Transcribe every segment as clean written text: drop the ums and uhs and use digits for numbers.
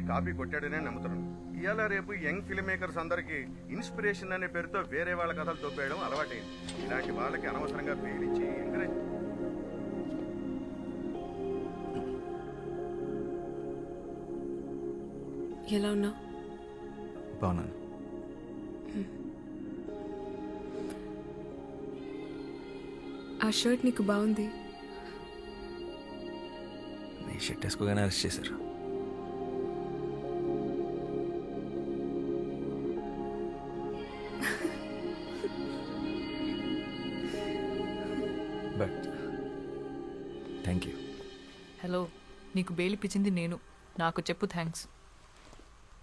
Copy కొట్టాడనే నమ్ముతున్నాను. ఇవాళ రేపు యంగ్ ఫిల్మ్ మేకర్స్ అందరికీ ఇన్స్పిరేషన్ అనే పేరుతో వేరే వాళ్ళ కథలు తోపేయడం అలవాటైంది. ఇలాంటి వాళ్ళకి అనవసరంగా పేరించి ఎంకరేజ్. ఎలా ఉన్నావు? బాగున్నాను. ఆ షర్ట్ నీకు బాగుంది. నీ షర్ట్ వేసుకోగానే అరెస్ట్ చేశారు. But thank you. హలో, నీకు బెయిల్ ఇప్పించింది నేను. నాకు చెప్పు థ్యాంక్స్.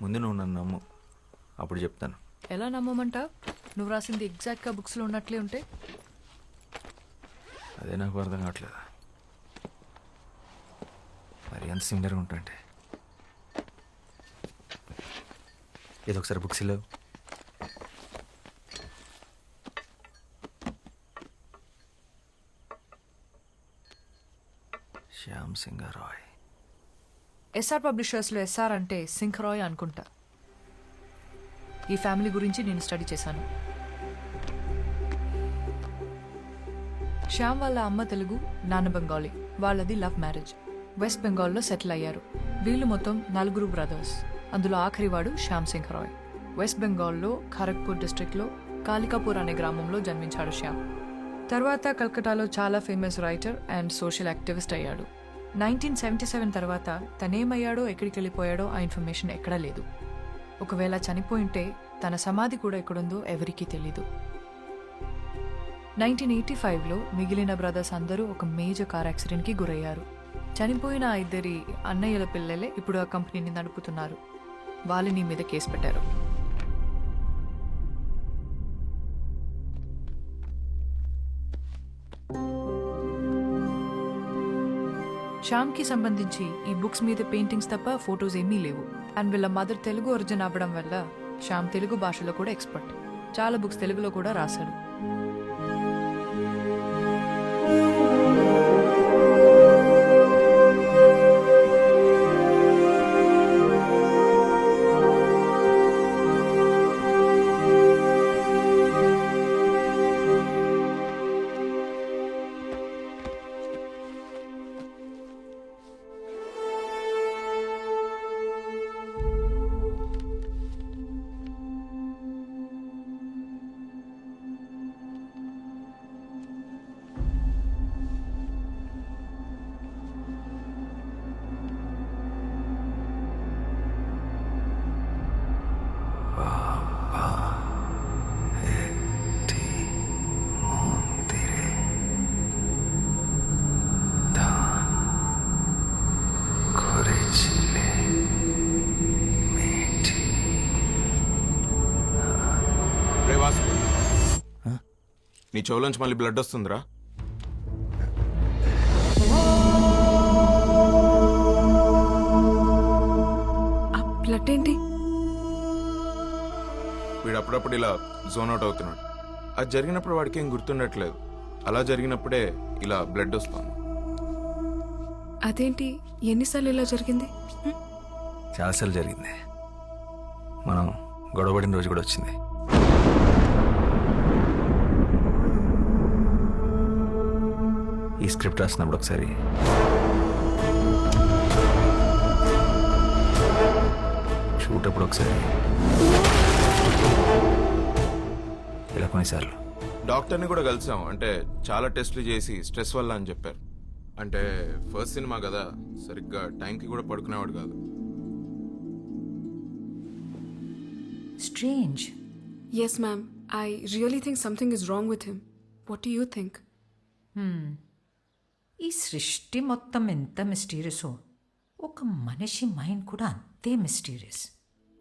ముందు నువ్వు నన్ను నమ్ము, అప్పుడు చెప్తాను. ఎలా నమ్మమంటా? నువ్వు రాసింది ఎగ్జాక్ట్గా బుక్స్లో ఉన్నట్లే ఉంటే. అదే నాకు అర్థం కావట్లేదు. మరి ఎంత సిమిలర్గా ఉంటుంటే. ఏదో ఒకసారి బుక్స్ లేవు. శ్యామ్ సింగ్ రాయ్. ఎస్ఆర్ పబ్లిషర్స్లో ఎస్ఆర్ అంటే సింహరాయ్ అనుకుంటా. ఈ ఫ్యామిలీ గురించి నేను స్టడీ చేశాను. శ్యామ్ వాళ్ళ అమ్మ తెలుగు, నాన్న బెంగాలీ. వాళ్ళది లవ్ మ్యారేజ్. వెస్ట్ బెంగాల్లో సెటిల్ అయ్యారు. వీళ్ళు మొత్తం 4 బ్రదర్స్. అందులో ఆఖరివాడు శ్యామ్ సింగ్ రాయ్. వెస్ట్ బెంగాల్లో ఖరగ్పూర్ డిస్ట్రిక్ట్లో కాలికాపూర్ అనే గ్రామంలో జన్మించాడు శ్యామ్. తర్వాత కల్కటాలో చాలా famous writer and social activist అయ్యాడు. 1977 తర్వాత తనేమయ్యాడో ఎక్కడికి వెళ్ళిపోయాడో ఆ ఇన్ఫర్మేషన్ ఎక్కడా లేదు. ఒకవేళ చనిపోయింటే తన సమాధి కూడా ఎక్కడుందో ఎవరికీ తెలీదు. 1985లో మిగిలిన బ్రదర్స్ అందరూ ఒక మేజర్ కార్ యాక్సిడెంట్కి గురయ్యారు. చనిపోయిన 2 అన్నయ్యల పిల్లలే ఇప్పుడు ఆ కంపెనీని నడుపుతున్నారు. వాళ్ళని మీద కేసు పెట్టారు. శ్యామ్కి సంబంధించి ఈ బుక్స్ మీద పెయింటింగ్స్ తప్ప ఫొటోస్ ఏమీ లేవు. అండ్ వీళ్ళ మదర్ తెలుగు ఒరిజిన్ అవ్వడం వల్ల శ్యామ్ తెలుగు భాషలో కూడా ఎక్స్పర్ట్. చాలా బుక్స్ తెలుగులో కూడా రాశాడు. నీ చెవులోంచి మళ్ళీ బ్లడ్ వస్తుందిరా. బ్లడ్ ఏంటి? వీడు అప్పుడప్పుడు ఇలా జోన్ అవుట్ అవుతున్నాడు. అది జరిగినప్పుడు వాడికి ఏం గుర్తుండట్లేదు. అలా జరిగినప్పుడే ఇలా బ్లడ్ వస్తుంది. అదేంటి? ఎన్నిసార్లు ఇలా జరిగింది? చాలాసార్లు జరిగింది. మనం గొడవపడిన రోజు కూడా వచ్చింది. ఈ స్క్రిప్ట్ రాసినప్పుడు ఒకసారి షూట్ అప్పుడు ఒకసారి ఇలా కొన్నిసార్లు. డాక్టర్ని కూడా కలిసాం. అంటే చాలా టెస్టులు చేసి స్ట్రెస్ వల్ల అని చెప్పారు. అంటే ఫస్ట్ సినిమా కదా, సరిగ్గా టైంకి కూడా పడుకునేవాడు కాదు. Strange. Yes, ma'am. I really think something is wrong with him. What do you think? ఈ సృష్టి మొత్తం ఎంత మిస్టీరియసో ఒక మనిషి మైండ్ కూడా అంతే మిస్టీరియస్.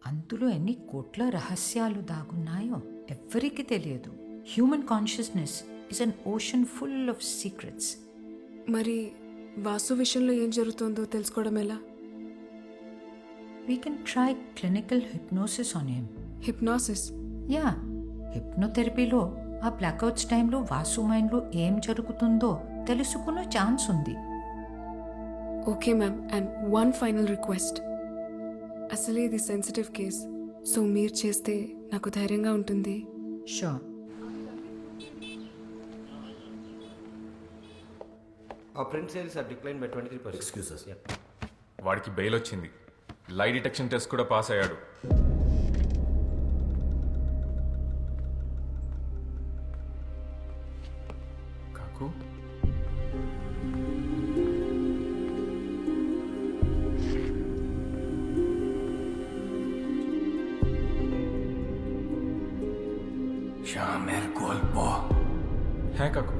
అందులో ఎన్ని కోట్ల రహస్యాలు దాగున్నాయో ఎవ్వరికీ తెలియదు. Human consciousness is an ocean full of secrets. మరి వాసు విషయంలో ఏం జరుగుతుందో తెలుసుకోవడం ఎలా? We can try clinical hypnosis on him. Hypnosis? Yeah, హిప్నోథెరపీలో ఆ బ్లాక్అవుట్స్ టైంలో వాసు మైండ్లో ఏం జరుగుతుందో తెలుసుకునే ఛాన్స్ ఉంది. Okay, ma'am. And one final request. అసలే ఇది సెన్సిటివ్ కేస్, సో మీరు చేస్తే నాకు ధైర్యంగా ఉంటుంది. Sure. Our print sales have declined by 23%. Excuses. Yeah. వాడికి బెయిల్ వచ్చింది, లై డిటెక్షన్ టెస్ట్ కూడా పాస్ అయ్యాడు. కాకు শ্যামের গল্প হ্যাঁ কাকু.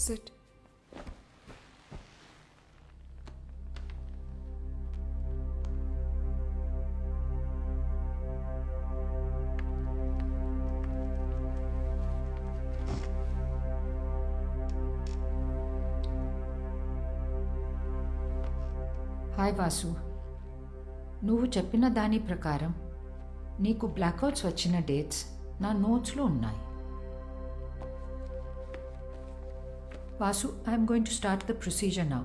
Sit. హాయ్ వాసు, నువ్వు చెప్పిన దాని ప్రకారం నీకు బ్లాక్అవుట్స్ వచ్చిన డేట్స్ నా నోట్స్లో ఉన్నాయి. Vasu, I'm going to start the procedure now.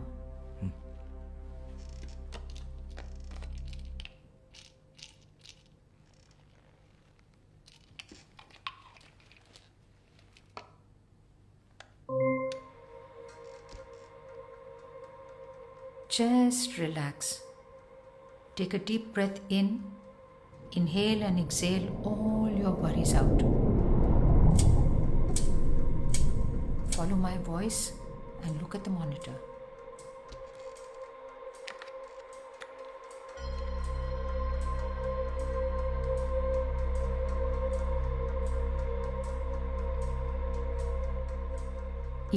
Just relax. Take a deep breath in. Inhale and exhale all your worries out. Follow my voice and look at the monitor.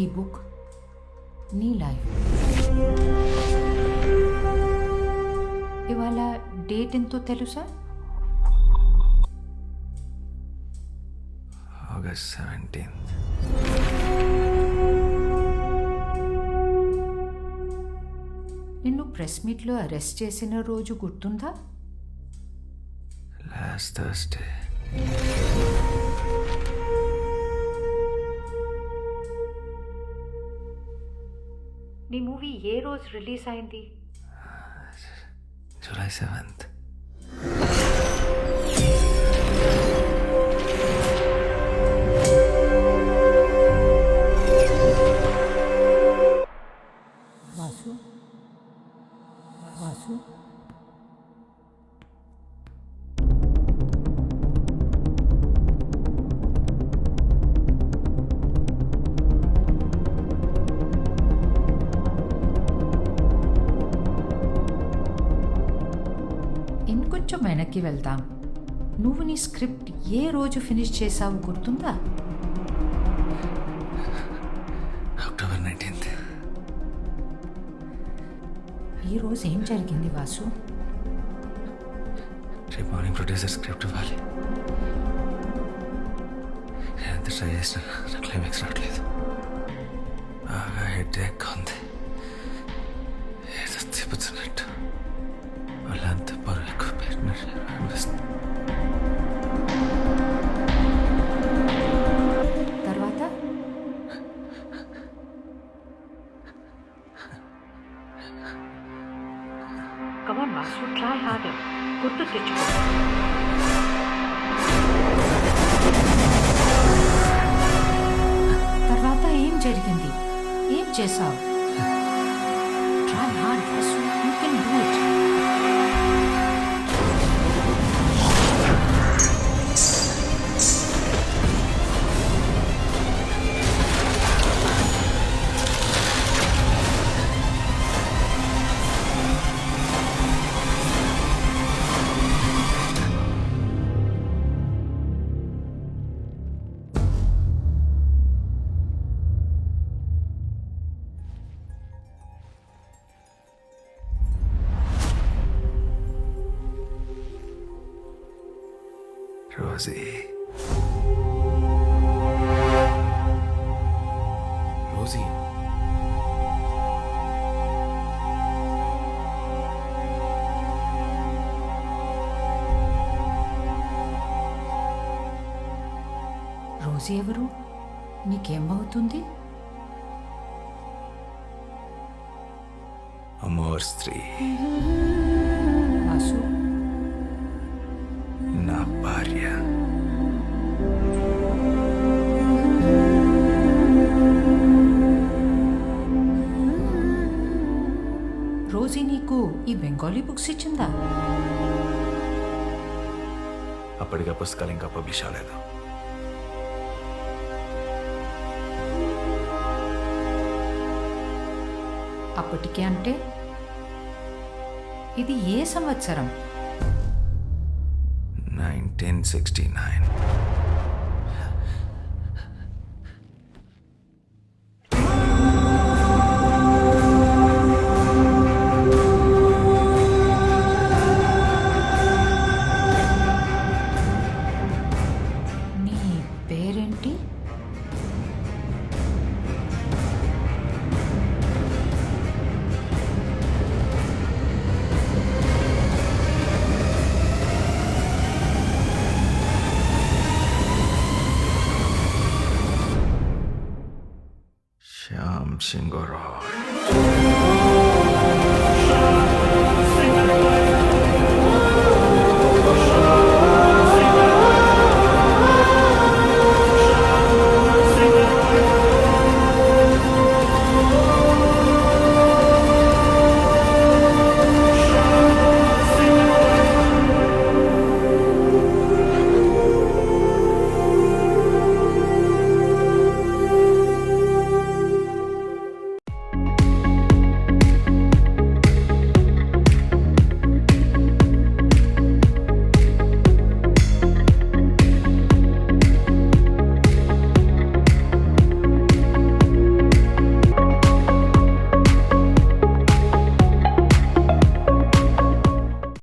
E-book, నీ life. ఇవాళ date ఎంతో తెలుసా? August 17th. నిన్ను press మీట్లో arrest చేసిన రోజు గుర్తుందా? Last Thursday. నీ మూవీ ఏ రోజు రిలీజ్ అయింది? July 7th. వాసు, వాసు, ఇంకొంచెం వెనక్కి వెళ్దాం. నువ్వు నీ స్క్రిప్ట్ ఏ రోజు ఫినిష్ చేసావు గుర్తుందా? October 19th. ఈ రోజు ఏం జరిగింది వాసు? రేపు మార్నింగ్ ప్రొడ్యూసర్ స్క్రిప్ట్ ఇవ్వాలి. నేను ఎంత ట్రై చేసినా నా క్లైమాక్స్ రావట్లేదు. బాగా హెడేక్ ఉంది, ఏదో తిప్పుతున్నట్టు, వాళ్ళంతా బరువు ఎక్కువ పెట్టినట్టు అనిపిస్తుంది. తర్వాత కమాన్ వాసు, ట్రై హార్డర్. గుర్తు తెచ్చుకో. తర్వాత ఏం జరిగింది? ఏం చేసావు? Try hard Vasu, you can do it. Rosie, Rosie, Rosie ఎవరు? నీకేమవుతుంది? అమోర్ స్త్రీ, వాసు, నా భార్య. రోజీ నీకు ఈ బెంగాలీ బుక్స్ ఇచ్చిందా? అప్పటిగా పుస్తకాలు ఇంకా పబ్లిష్ అవ్వలేదు. అప్పటికే అంటే ఇది ఏ సంవత్సరం? 1969. నీ పేరేంటి? శ్యామ్ సింగ్ రాయ్.